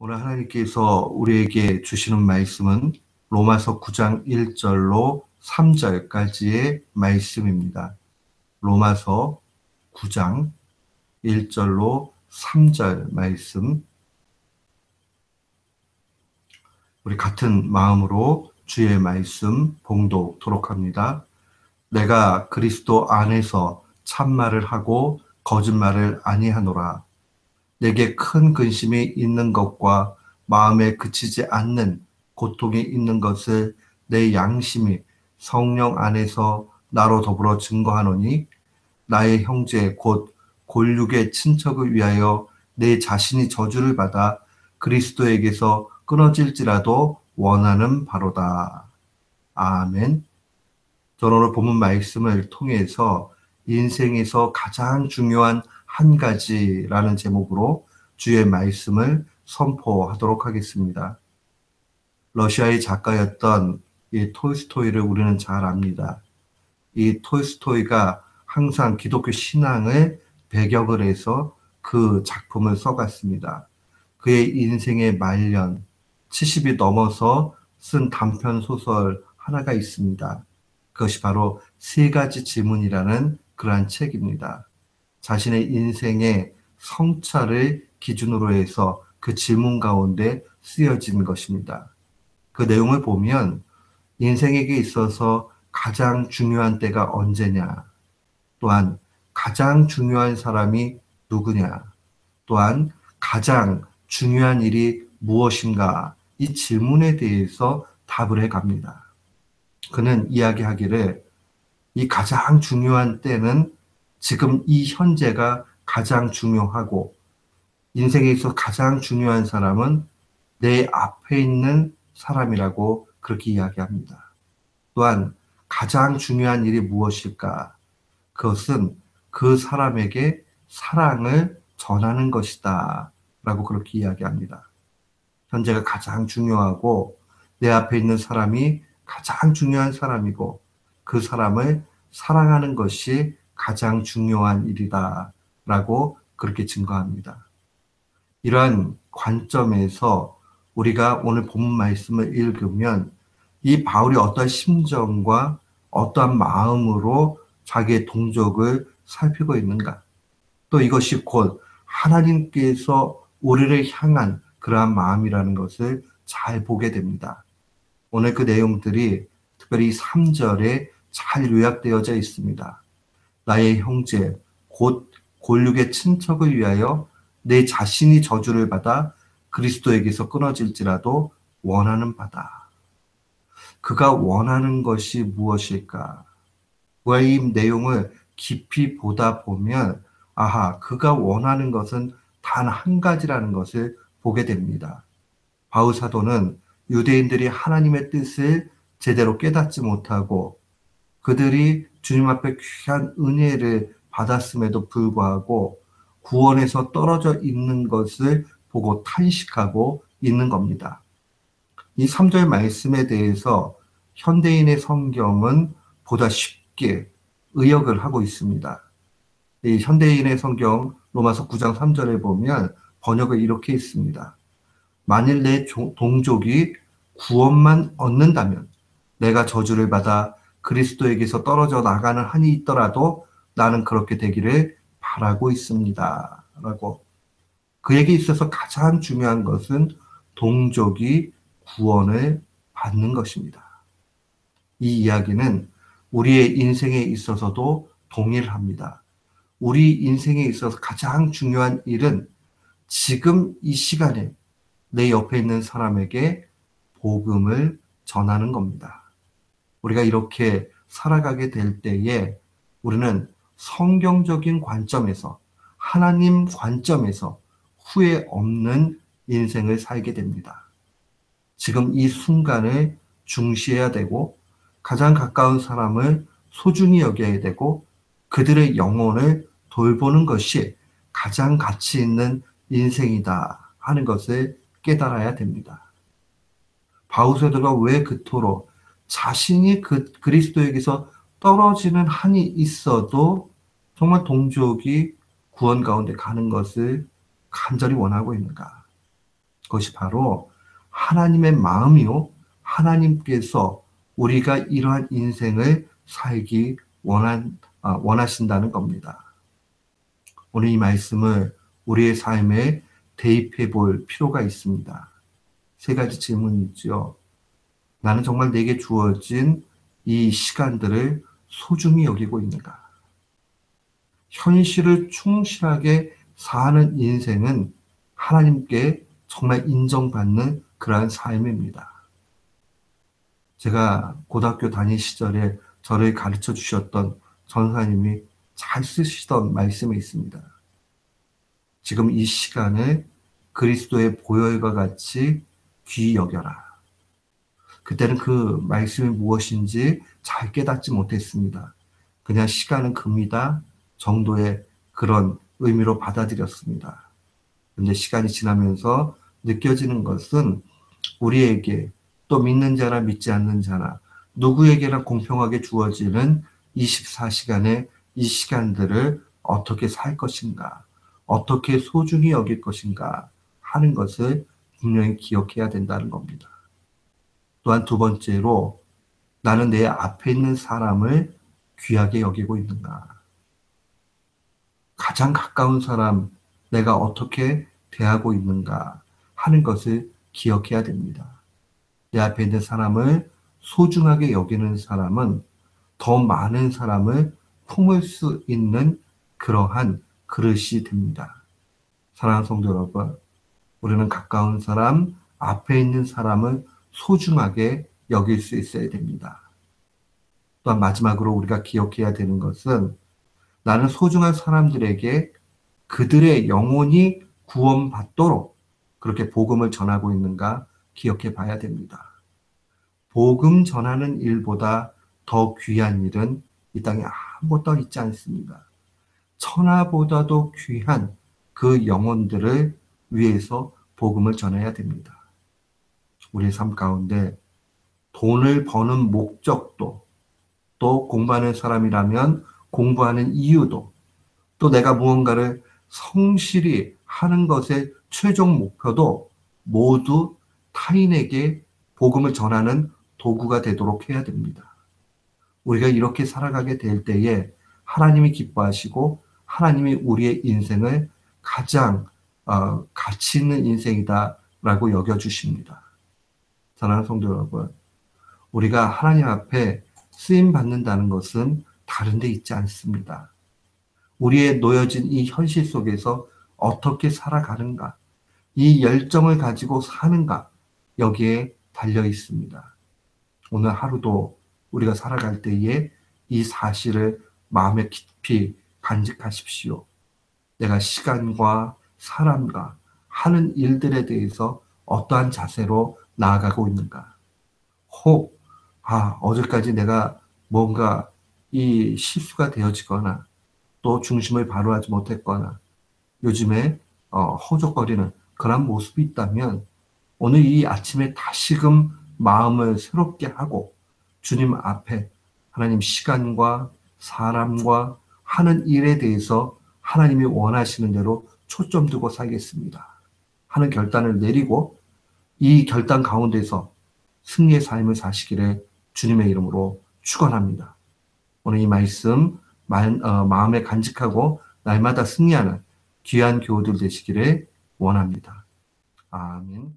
오늘 하나님께서 우리에게 주시는 말씀은 로마서 9장 1절로 3절까지의 말씀입니다. 로마서 9장 1절로 3절 말씀, 우리 같은 마음으로 주의 말씀 봉독토록 합니다. 내가 그리스도 안에서 참말을 하고 거짓말을 아니하노라. 내게 큰 근심이 있는 것과 마음에 그치지 않는 고통이 있는 것을 내 양심이 성령 안에서 나로 더불어 증거하노니, 나의 형제 곧 골육의 친척을 위하여 내 자신이 저주를 받아 그리스도에게서 끊어질지라도 원하는 바로다. 아멘. 저는 오늘 본문 말씀을 통해서 인생에서 가장 중요한 한 가지라는 제목으로 주의 말씀을 선포하도록 하겠습니다. 러시아의 작가였던 이 톨스토이를 우리는 잘 압니다. 이 톨스토이가 항상 기독교 신앙을 배경을 해서 그 작품을 써갔습니다. 그의 인생의 말년, 70이 넘어서 쓴 단편 소설 하나가 있습니다. 그것이 바로 세 가지 질문이라는 그러한 책입니다. 자신의 인생의 성찰을 기준으로 해서 그 질문 가운데 쓰여진 것입니다. 그 내용을 보면 인생에게 있어서 가장 중요한 때가 언제냐, 또한 가장 중요한 사람이 누구냐, 또한 가장 중요한 일이 무엇인가, 이 질문에 대해서 답을 해갑니다. 그는 이야기하기를 이 가장 중요한 때는 지금 이 현재가 가장 중요하고, 인생에 있어서 가장 중요한 사람은 내 앞에 있는 사람이라고 그렇게 이야기합니다. 또한 가장 중요한 일이 무엇일까? 그것은 그 사람에게 사랑을 전하는 것이다 라고 그렇게 이야기합니다. 현재가 가장 중요하고 내 앞에 있는 사람이 가장 중요한 사람이고 그 사람을 사랑하는 것이 가장 중요한 일이다 라고 그렇게 증거합니다. 이러한 관점에서 우리가 오늘 본문 말씀을 읽으면 이 바울이 어떠한 심정과 어떠한 마음으로 자기의 동족을 살피고 있는가, 또 이것이 곧 하나님께서 우리를 향한 그러한 마음이라는 것을 잘 보게 됩니다. 오늘 그 내용들이 특별히 3절에 잘 요약되어져 있습니다. 나의 형제 곧 골육의 친척을 위하여 내 자신이 저주를 받아 그리스도에게서 끊어질지라도 원하는 바다. 그가 원하는 것이 무엇일까? 이 내용을 깊이 보다 보면 그가 원하는 것은 단 한 가지라는 것을 보게 됩니다. 바울 사도는 유대인들이 하나님의 뜻을 제대로 깨닫지 못하고 그들이 주님 앞에 귀한 은혜를 받았음에도 불구하고 구원에서 떨어져 있는 것을 보고 탄식하고 있는 겁니다. 이 3절 말씀에 대해서 현대인의 성경은 보다 쉽게 의역을 하고 있습니다. 이 현대인의 성경 로마서 9장 3절에 보면 번역을 이렇게 했습니다. 만일 내 동족이 구원만 얻는다면 내가 저주를 받아 그리스도에게서 떨어져 나가는 한이 있더라도 나는 그렇게 되기를 바라고 있습니다. 라고. 그에게 있어서 가장 중요한 것은 동족이 구원을 받는 것입니다. 이 이야기는 우리의 인생에 있어서도 동일합니다. 우리 인생에 있어서 가장 중요한 일은 지금 이 시간에 내 옆에 있는 사람에게 복음을 전하는 겁니다. 우리가 이렇게 살아가게 될 때에 우리는 성경적인 관점에서, 하나님 관점에서 후회 없는 인생을 살게 됩니다. 지금 이 순간을 중시해야 되고 가장 가까운 사람을 소중히 여겨야 되고 그들의 영혼을 돌보는 것이 가장 가치 있는 인생이다 하는 것을 깨달아야 됩니다. 바울 사도가 왜 그토록 자신이 그리스도에게서 떨어지는 한이 있어도 정말 동족이 구원 가운데 가는 것을 간절히 원하고 있는가? 그것이 바로 하나님의 마음이요. 하나님께서 우리가 이러한 인생을 살기 원하신다는 겁니다. 오늘 이 말씀을 우리의 삶에 대입해 볼 필요가 있습니다. 세 가지 질문이 있죠. 나는 정말 내게 주어진 이 시간들을 소중히 여기고 있는가? 현실을 충실하게 사는 인생은 하나님께 정말 인정받는 그러한 삶입니다. 제가 고등학교 다닐 시절에 저를 가르쳐 주셨던 전사님이 잘 쓰시던 말씀이 있습니다. 지금 이 시간을 그리스도의 보혈과 같이 귀히 여겨라. 그때는 그 말씀이 무엇인지 잘 깨닫지 못했습니다. 그냥 시간은 금이다 정도의 그런 의미로 받아들였습니다. 그런데 시간이 지나면서 느껴지는 것은 우리에게 또 믿는 자나 믿지 않는 자나 누구에게나 공평하게 주어지는 24시간의 이 시간들을 어떻게 살 것인가, 어떻게 소중히 여길 것인가 하는 것을 분명히 기억해야 된다는 겁니다. 또한 두 번째로 나는 내 앞에 있는 사람을 귀하게 여기고 있는가. 가장 가까운 사람 내가 어떻게 대하고 있는가 하는 것을 기억해야 됩니다. 내 앞에 있는 사람을 소중하게 여기는 사람은 더 많은 사람을 품을 수 있는 그러한 그릇이 됩니다. 사랑하는 성도 여러분, 우리는 가까운 사람, 앞에 있는 사람을 소중하게 여길 수 있어야 됩니다. 또한 마지막으로 우리가 기억해야 되는 것은 나는 소중한 사람들에게 그들의 영혼이 구원받도록 그렇게 복음을 전하고 있는가 기억해 봐야 됩니다. 복음 전하는 일보다 더 귀한 일은 이 땅에 아무것도 있지 않습니다. 천하보다도 귀한 그 영혼들을 위해서 복음을 전해야 됩니다. 우리의 삶 가운데 돈을 버는 목적도, 또 공부하는 사람이라면 공부하는 이유도, 또 내가 무언가를 성실히 하는 것의 최종 목표도 모두 타인에게 복음을 전하는 도구가 되도록 해야 됩니다. 우리가 이렇게 살아가게 될 때에 하나님이 기뻐하시고 하나님이 우리의 인생을 가장 가치 있는 인생이다라고 여겨주십니다. 사랑하는 성도 여러분, 우리가 하나님 앞에 쓰임 받는다는 것은 다른 데 있지 않습니다. 우리의 놓여진 이 현실 속에서 어떻게 살아가는가, 이 열정을 가지고 사는가, 여기에 달려 있습니다. 오늘 하루도 우리가 살아갈 때에 이 사실을 마음에 깊이 간직하십시오. 내가 시간과 사람과 하는 일들에 대해서 어떠한 자세로 나아가고 있는가. 혹, 어제까지 내가 뭔가 이 실수가 되어지거나 또 중심을 바로 하지 못했거나 요즘에 허적거리는 그런 모습이 있다면 오늘 이 아침에 다시금 마음을 새롭게 하고 주님 앞에 하나님 시간과 사람과 하는 일에 대해서 하나님이 원하시는 대로 초점 두고 살겠습니다 하는 결단을 내리고 이 결단 가운데서 승리의 삶을 사시기를 주님의 이름으로 축원합니다. 오늘 이 말씀 마음에 간직하고 날마다 승리하는 귀한 교우들 되시기를 원합니다. 아멘.